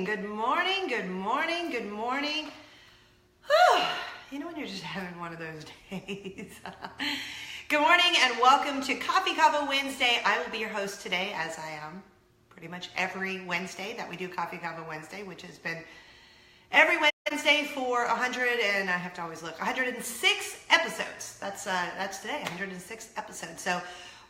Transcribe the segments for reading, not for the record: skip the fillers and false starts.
Good morning, good morning, good morning. You know when you're just having one of those days. Good morning and welcome to CONVO Wednesday. I will be your host today, as I am pretty much every Wednesday that we do CONVO Wednesday, which has been every Wednesday for 106 episodes. That's today, 106 episodes. So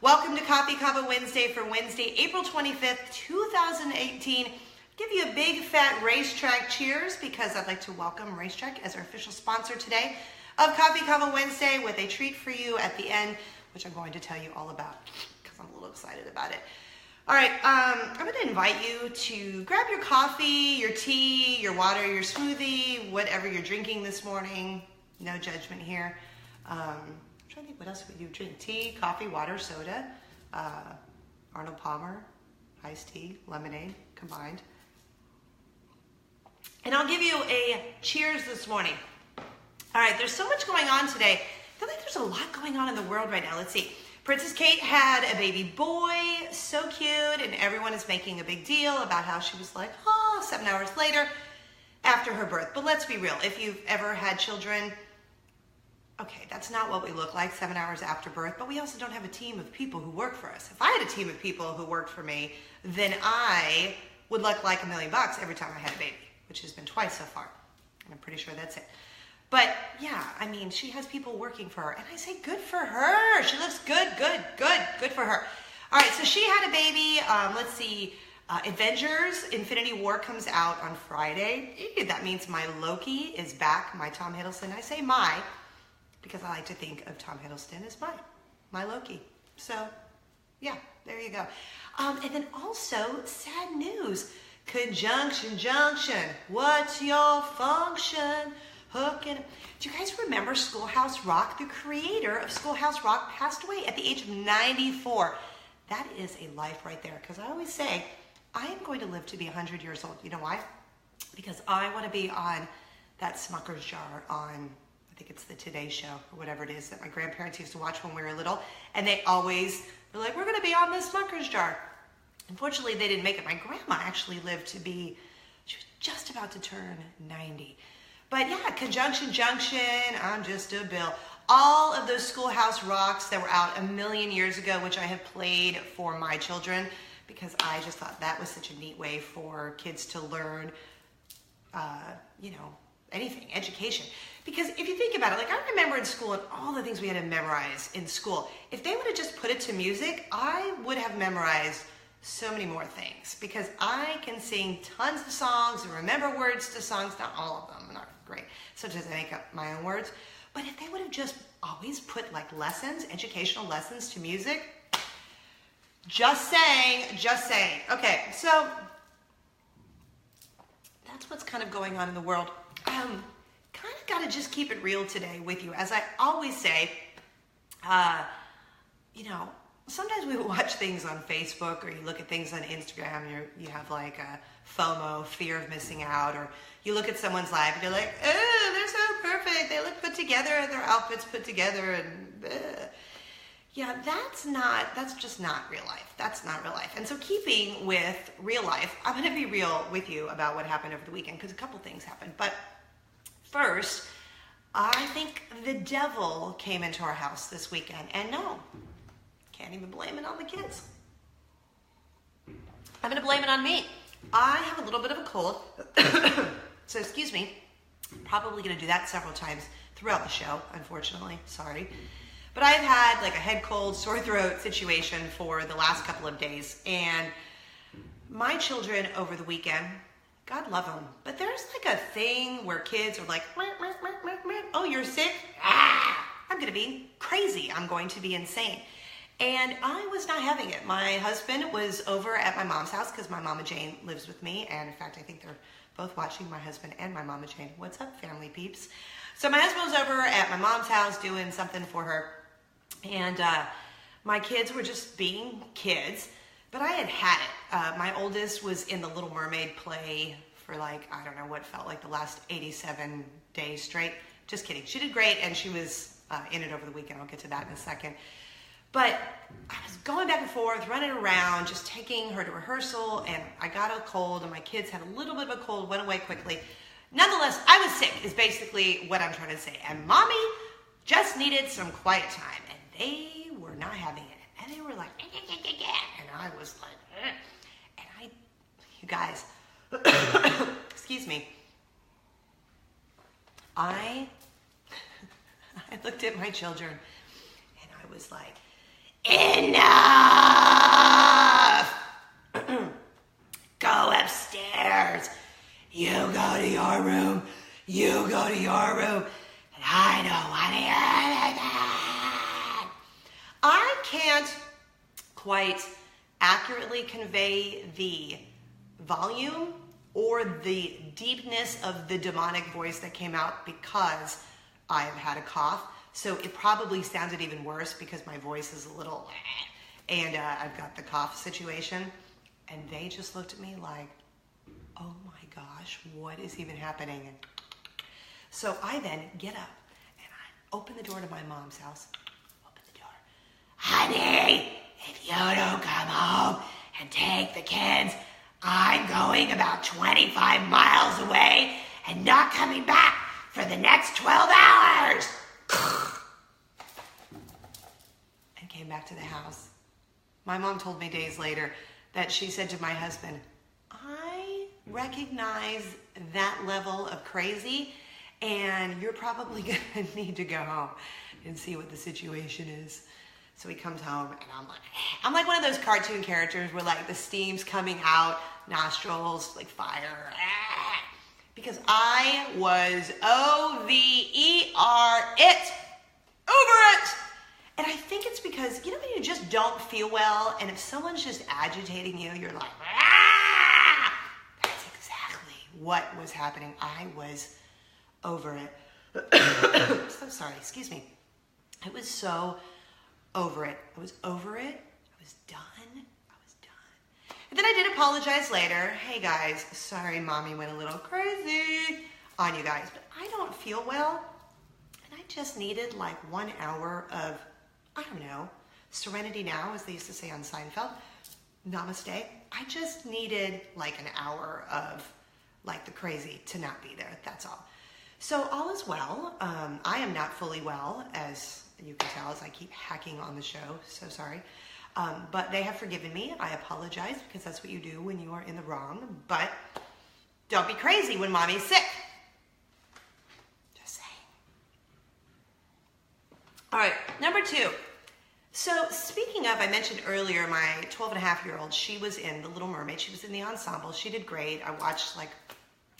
welcome to CONVO Wednesday for Wednesday, April 25th, 2018. Give you a big fat RaceTrac cheers because I'd like to welcome RaceTrac as our official sponsor today of CONVO Wednesday with a treat for you at the end, which I'm going to tell you all about because I'm a little excited about it. All right, I'm going to invite you to grab your coffee, your tea, your water, your smoothie, whatever you're drinking this morning. No judgment here. I'm trying to think what else we do. Drink tea, coffee, water, soda, Arnold Palmer, iced tea, lemonade combined. And I'll give you a cheers this morning. All right, there's so much going on today. I feel like there's a lot going on in the world right now. Let's see. Princess Kate had a baby boy, so cute, and everyone is making a big deal about how she was like, 7 hours later after her birth. But let's be real. If you've ever had children, okay, that's not what we look like 7 hours after birth, but we also don't have a team of people who work for us. If I had a team of people who worked for me, then I would look like $1 million every time I had a baby, which has been twice so far. And I'm pretty sure that's it. But yeah, I mean, she has people working for her. And I say, good for her. She looks good for her. All right, so she had a baby. Let's see. Avengers Infinity War comes out on Friday. That means my Loki is back, my Tom Hiddleston. I say my because I like to think of Tom Hiddleston as my Loki. So yeah, there you go. And then also sad news. Conjunction junction. What's your function? Hooking. Do you guys remember Schoolhouse Rock? The creator of Schoolhouse Rock passed away at the age of 94. That is a life right there. Because I always say, I am going to live to be 100 years old. You know why? Because I want to be on that Smucker's jar on, I think it's the Today Show or whatever it is that my grandparents used to watch when we were little. And they always were like, we're going to be on the Smucker's jar. Unfortunately, they didn't make it. My grandma actually lived to be, she was just about to turn 90. But yeah, Conjunction Junction, I'm just a Bill. All of those Schoolhouse Rocks that were out a million years ago, which I have played for my children because I just thought that was such a neat way for kids to learn, anything, education. Because if you think about it, like I remember in school and all the things we had to memorize in school, if they would have just put it to music, I would have memorized so many more things because I can sing tons of songs and remember words to songs, not all of them, not great. Sometimes I make up my own words. But if they would have just always put like lessons, educational lessons to music, just saying. Okay, so that's what's kind of going on in the world. Kind of got to just keep it real today with you. As I always say, sometimes we watch things on Facebook or you look at things on Instagram and you have like a FOMO, fear of missing out, or you look at someone's life and you're like, oh, they're so perfect. They look put together, their outfits put together, and yeah, that's just not real life. That's not real life. And so keeping with real life, I'm going to be real with you about what happened over the weekend because a couple things happened. But first, I think the devil came into our house this weekend. And no, can't even blame it on the kids. I'm going to blame it on me. I have a little bit of a cold, so excuse me. I'm probably going to do that several times throughout the show, unfortunately. Sorry. But I've had like a head cold, sore throat situation for the last couple of days. And my children over the weekend, God love them, but there's like a thing where kids are like, oh, you're sick? I'm going to be crazy. I'm going to be insane. And I was not having it. My husband was over at my mom's house because my Mama Jane lives with me. And in fact, I think they're both watching, my husband and my Mama Jane. What's up, family peeps? So my husband was over at my mom's house doing something for her. And my kids were just being kids. But I had it. My oldest was in the Little Mermaid play for like, I don't know what felt like the last 87 days straight. Just kidding. She did great and she was in it over the weekend. I'll get to that in a second. But I was going back and forth, running around, just taking her to rehearsal, and I got a cold, and my kids had a little bit of a cold, went away quickly. Nonetheless, I was sick is basically what I'm trying to say. And Mommy just needed some quiet time, and they were not having it. And they were like, and I was like, and you guys, excuse me, I looked at my children, and I was like, enough! Go upstairs. You go to your room. You go to your room. And I don't want to hear anything. I can't quite accurately convey the volume or the deepness of the demonic voice that came out because I have had a cough. So it probably sounded even worse because my voice is a little, and I've got the cough situation. And they just looked at me like, oh my gosh, what is even happening? And so I then get up and I open the door to my mom's house. Open the door. Honey, if you don't come home and take the kids, I'm going about 25 miles away and not coming back for the next 12 hours. And came back to the house. My mom told me days later that she said to my husband, I recognize that level of crazy, and you're probably going to need to go home and see what the situation is. So he comes home, and I'm like one of those cartoon characters where like the steam's coming out, nostrils, like fire. Because I was O-V-E-R it, over it. And I think it's because, you know when you just don't feel well, and if someone's just agitating you, you're like, ah! That's exactly what was happening. I was over it. So sorry, excuse me. I was so over it. I was over it. I was done. I was done. And then I did apologize later. Hey guys, sorry Mommy went a little crazy on you guys, but I don't feel well. And I just needed like 1 hour of, I don't know, serenity now, as they used to say on Seinfeld. Namaste. I just needed like an hour of like the crazy to not be there. That's all. So all is well. I am not fully well, as you can tell, as I keep hacking on the show. So sorry. But they have forgiven me. I apologize because that's what you do when you are in the wrong. But don't be crazy when Mommy's sick. Just saying. All right, number 2. So speaking of, I mentioned earlier my 12-and-a-half-year-old, she was in The Little Mermaid. She was in the ensemble. She did great. I watched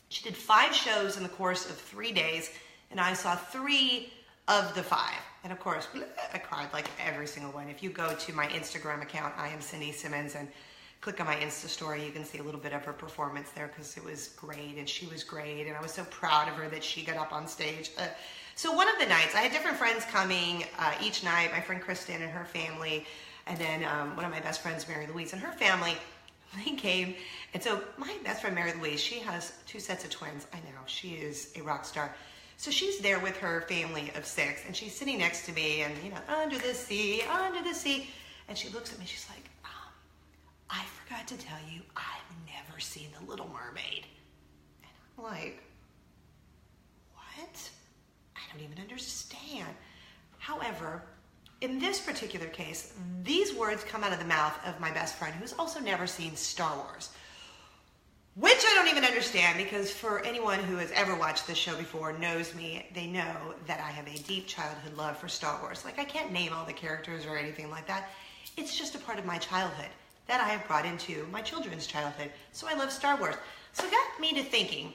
she did 5 shows in the course of 3 days, and I saw 3 of the 5. And of course, I cried like every single one. If you go to my Instagram account, I am Cindy Simmons, and click on my Insta story, you can see a little bit of her performance there because it was great, and she was great, and I was so proud of her that she got up on stage. So one of the nights, I had different friends coming each night, my friend Kristen and her family, and then one of my best friends, Mary Louise, and her family. They came, and so my best friend Mary Louise, she has 2 sets of twins. I know, she is a rock star. So she's there with her family of 6, and she's sitting next to me, and you know, under the sea, and she looks at me, she's like, I forgot to tell you, I've never seen The Little Mermaid. And I'm like, what? I don't even understand. However, in this particular case, these words come out of the mouth of my best friend who's also never seen Star Wars, which I don't even understand, because for anyone who has ever watched this show before, knows me, they know that I have a deep childhood love for Star Wars. Like, I can't name all the characters or anything like that. It's just a part of my childhood that I have brought into my children's childhood. So I love Star Wars. So it got me to thinking,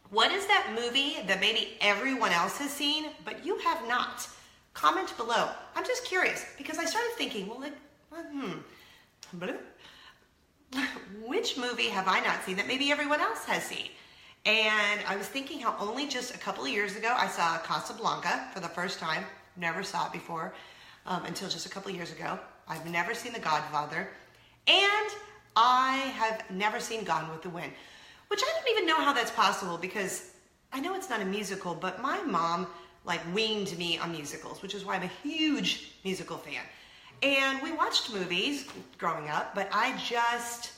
what is that movie that maybe everyone else has seen, but you have not? Comment below. I'm just curious, because I started thinking, well, which movie have I not seen that maybe everyone else has seen? And I was thinking how only just a couple of years ago, I saw Casablanca for the first time. Never saw it before until just a couple of years ago. I've never seen The Godfather. And I have never seen Gone with the Wind, which I don't even know how that's possible, because I know it's not a musical, but my mom like weaned me on musicals, which is why I'm a huge musical fan. And we watched movies growing up, but I just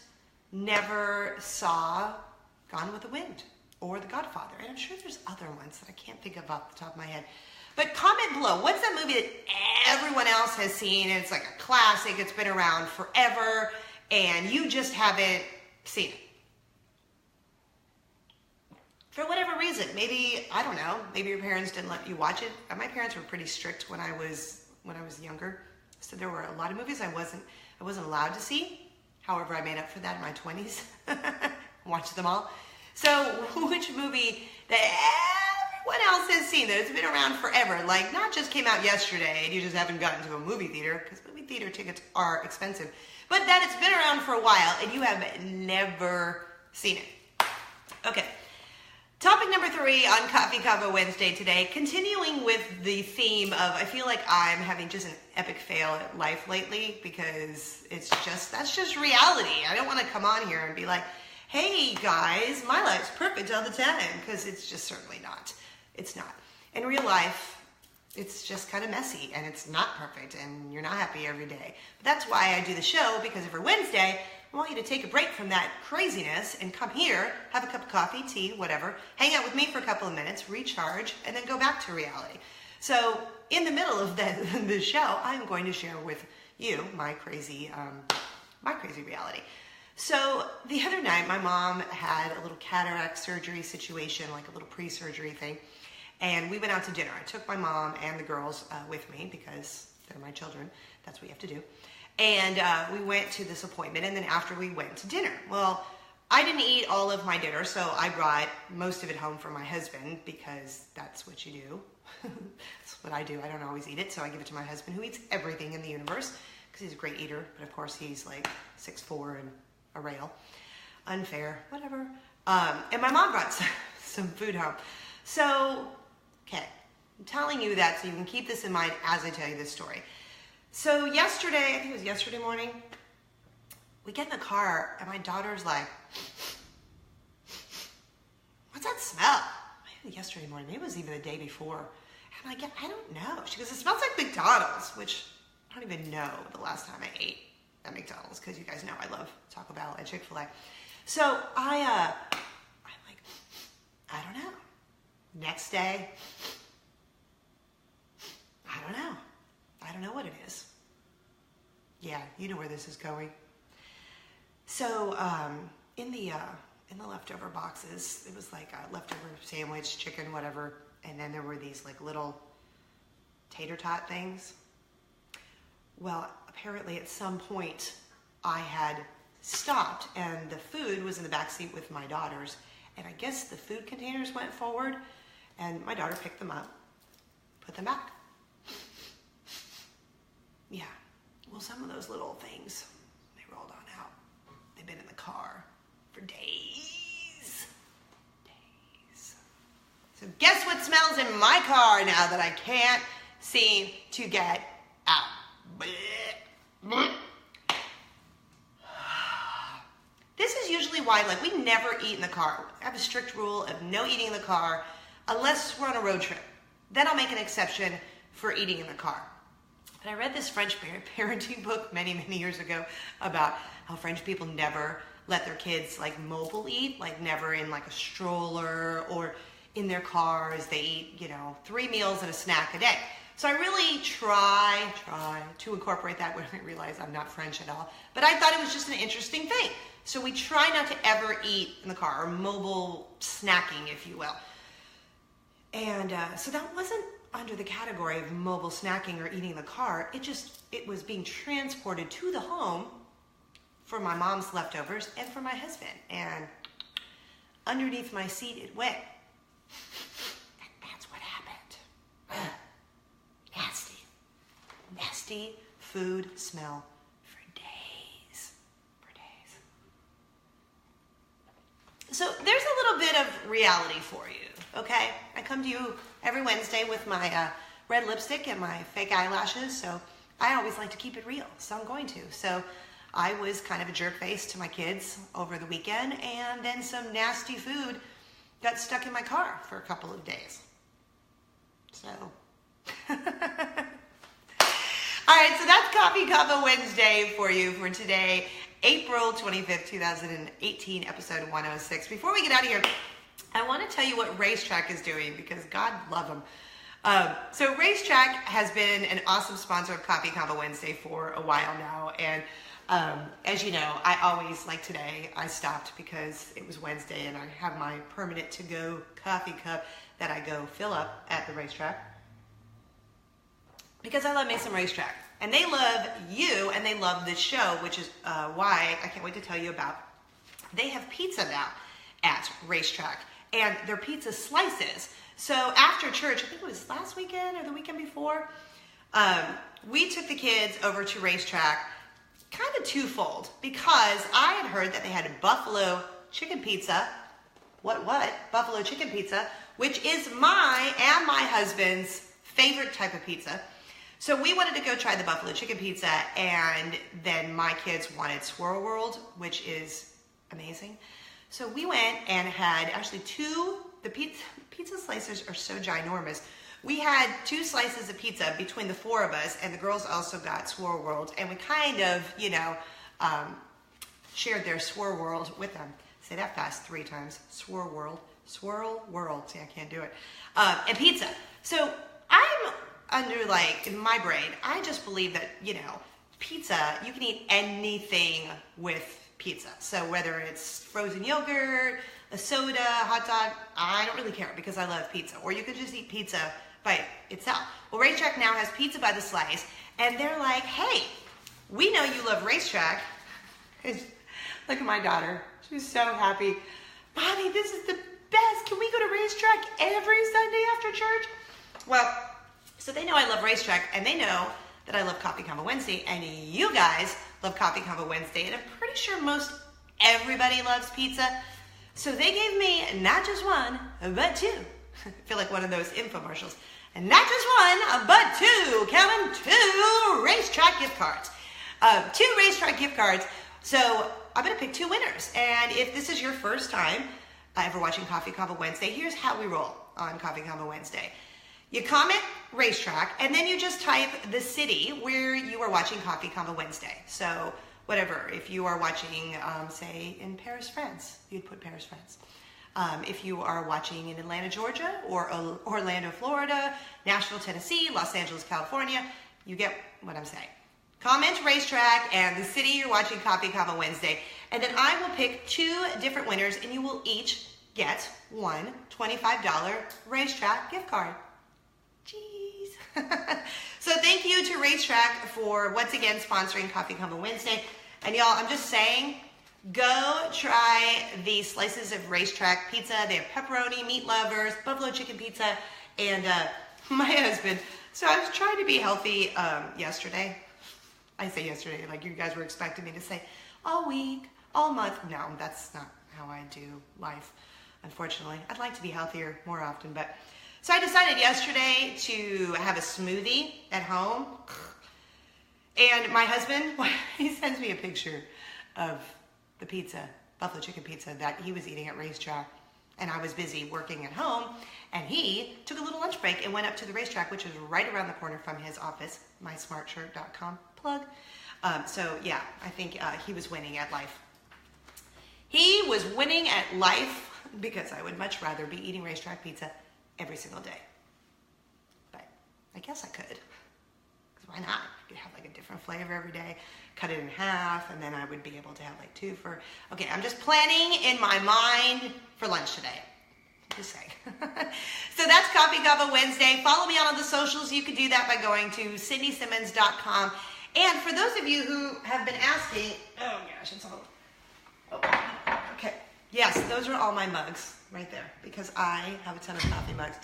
never saw Gone with the Wind or The Godfather. And I'm sure there's other ones that I can't think of off the top of my head. But comment below, what's that movie that everyone else has seen and it's like a classic, it's been around forever, and you just haven't seen it? For whatever reason, maybe, I don't know, maybe your parents didn't let you watch it. My parents were pretty strict when I was younger. So there were a lot of movies I wasn't allowed to see. However, I made up for that in my 20s. Watched them all. So which movie that everyone else has seen, that it's been around forever, like not just came out yesterday and you just haven't gotten to a movie theater, because movie theater tickets are expensive, but that it's been around for a while and you have never seen it. Okay. Topic number 3 on Coffee Convo Wednesday today, continuing with the theme of, I feel like I'm having just an epic fail at life lately, because that's just reality. I don't want to come on here and be like, hey guys, my life's perfect all the time, because it's just certainly not. It's not. In real life, it's just kind of messy and it's not perfect and you're not happy every day. But that's why I do the show, because every Wednesday, I want you to take a break from that craziness and come here, have a cup of coffee, tea, whatever, hang out with me for a couple of minutes, recharge, and then go back to reality. So in the middle of the show, I'm going to share with you my crazy reality. So the other night, my mom had a little cataract surgery situation, like a little pre-surgery thing, and we went out to dinner. I took my mom and the girls with me, because they're my children. That's what you have to do. And we went to this appointment, and then after we went to dinner. Well, I didn't eat all of my dinner, so I brought most of it home for my husband, because that's what you do. That's what I do. I don't always eat it, so I give it to my husband, who eats everything in the universe, because he's a great eater, but of course he's like 6'4" and a rail. Unfair, whatever. And my mom brought some food home. So, okay, I'm telling you that so you can keep this in mind as I tell you this story. So yesterday, I think it was yesterday morning, we get in the car and my daughter's like, what's that smell? Maybe yesterday morning, maybe it was even the day before. And I'm like, I don't know. She goes, it smells like McDonald's, which I don't even know the last time I ate at McDonald's, because you guys know I love Taco Bell and Chick-fil-A. So I'm like, I don't know. Next day, I don't know. I don't know what it is. Yeah, you know where this is going. So in the leftover boxes, it was like a leftover sandwich, chicken, whatever, and then there were these like little tater tot things. Well, apparently at some point I had stopped and the food was in the back seat with my daughters, and I guess the food containers went forward and my daughter picked them up, put them back. Yeah, well, some of those little things, they rolled on out. They've been in the car for days. So guess what smells in my car now that I can't seem to get out? This is usually why, like, we never eat in the car. I have a strict rule of no eating in the car unless we're on a road trip. Then I'll make an exception for eating in the car. But I read this French parenting book many, many years ago about how French people never let their kids like mobile eat, like never in like a stroller or in their cars. They eat, 3 meals and a snack a day. So I really try to incorporate that when I realize I'm not French at all. But I thought it was just an interesting thing. So we try not to ever eat in the car, or mobile snacking, if you will. And so that wasn't under the category of mobile snacking or eating in the car. It was being transported to the home for my mom's leftovers and for my husband. And underneath my seat it went. That's what happened. Nasty food smell for days. So there's a little bit of reality for you, okay? I come to you every Wednesday with my red lipstick and my fake eyelashes, so I always like to keep it real, so I'm going to. So I was kind of a jerk face to my kids over the weekend, and then some nasty food got stuck in my car for a couple of days. So All right, so that's Coffee Convo Wednesday for you for today, April 25th, 2018, episode 106. Before we get out of here, I want to tell you what RaceTrac is doing because God love them. So RaceTrac has been an awesome sponsor of Coffee Convo Wednesday for a while now. And as you know, I always, like today, I stopped because it was Wednesday and I have my permanent to-go coffee cup that I go fill up at the RaceTrac. Because I love me some RaceTrac. And they love you and they love this show, which is why I can't wait to tell you about. They have pizza now at RaceTrac. And their pizza slices. So after church, I think it was last weekend or the weekend before, we took the kids over to RaceTrac kind of twofold. Because I had heard that they had a buffalo chicken pizza. What? Buffalo chicken pizza, which is my and my husband's favorite type of pizza. So we wanted to go try the buffalo chicken pizza, and then my kids wanted Swirl World, which is amazing. So we went and had actually the pizza slices are so ginormous. We had 2 slices of pizza between the 4 of us, and the girls also got Swirl World, and we kind of, shared their Swirl World with them. Say that fast 3 times. Swirl World. See, I can't do it. And pizza. So I'm under, in my brain, I just believe that, pizza, you can eat anything with pizza. So whether it's frozen yogurt, a soda, hot dog, I don't really care because I love pizza. Or you could just eat pizza by itself. Well, RaceTrac now has pizza by the slice, and they're like, hey, we know you love RaceTrac. Look at my daughter. She's so happy. Mommy, this is the best. Can we go to RaceTrac every Sunday after church? Well, so they know I love RaceTrac, and they know that I love Coffee Convo Wednesday, and you guys love Coffee Convo Wednesday, and I'm pretty sure most everybody loves pizza. So they gave me not just 1, but 2. I feel like one of those infomercials. And not just 1, but 2. Count them, 2 RaceTrac gift cards. 2 RaceTrac gift cards. So I'm going to pick 2 winners. And if this is your first time ever watching Coffee Convo Wednesday, here's how we roll on Coffee Convo Wednesday. You comment RaceTrac, and then you just type the city where you are watching Coffee Convo Wednesday. So whatever, if you are watching, say, in Paris, France, you'd put Paris, France. If you are watching in Atlanta, Georgia, or Orlando, Florida, Nashville, Tennessee, Los Angeles, California, you get what I'm saying. Comment RaceTrac and the city you're watching Coffee Convo Wednesday, and then I will pick 2 different winners, and you will each get one $25 RaceTrac gift card. Jeez. So thank you to RaceTrac for once again sponsoring Coffee Convo Wednesday. And y'all, I'm just saying, go try the slices of RaceTrac pizza. They have pepperoni, meat lovers, buffalo chicken pizza, and my husband. So I was trying to be healthy yesterday. I say yesterday, like you guys were expecting me to say all week, all month. No, that's not how I do life, unfortunately. I'd like to be healthier more often, but so I decided yesterday to have a smoothie at home. And my husband, he sends me a picture of the pizza, buffalo chicken pizza, that he was eating at RaceTrac. And I was busy working at home. And he took a little lunch break and went up to the RaceTrac, which was right around the corner from his office, mysmartshirt.com plug. So yeah, I think he was winning at life. He was winning at life because I would much rather be eating RaceTrac pizza every single day. But I guess I could. Because why not? I could have like a different flavor every day, cut it in half, and then I would be able to have like 2 for... Okay, I'm just planning in my mind for lunch today. Just saying. So that's Coffee Convo Wednesday. Follow me on all the socials. You can do that by going to CindySimmons.com. And for those of you who have been asking... Oh gosh, it's all... Oh, okay. Yes, those are all my mugs right there because I have a ton of coffee mugs.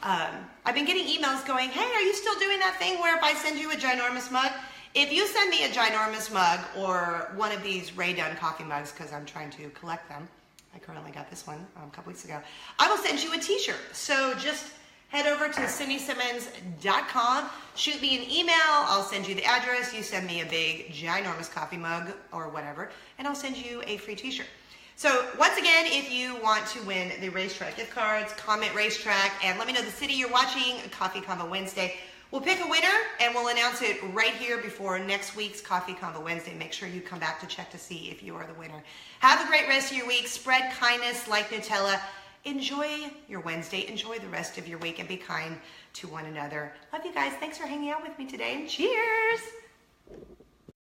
I've been getting emails going, hey, are you still doing that thing where if I send you a ginormous mug, if you send me a ginormous mug or one of these Ray Dunn coffee mugs, because I'm trying to collect them, I currently got this one a couple weeks ago, I will send you a t-shirt. So just head over to CindySimmons.com, shoot me an email, I'll send you the address, you send me a big ginormous coffee mug or whatever, and I'll send you a free t-shirt. So once again, if you want to win the RaceTrac gift cards, comment RaceTrac and let me know the city you're watching Coffee Convo Wednesday. We'll pick a winner and we'll announce it right here before next week's Coffee Convo Wednesday. Make sure you come back to check to see if you are the winner. Have a great rest of your week. Spread kindness like Nutella. Enjoy your Wednesday. Enjoy the rest of your week and be kind to one another. Love you guys. Thanks for hanging out with me today and cheers.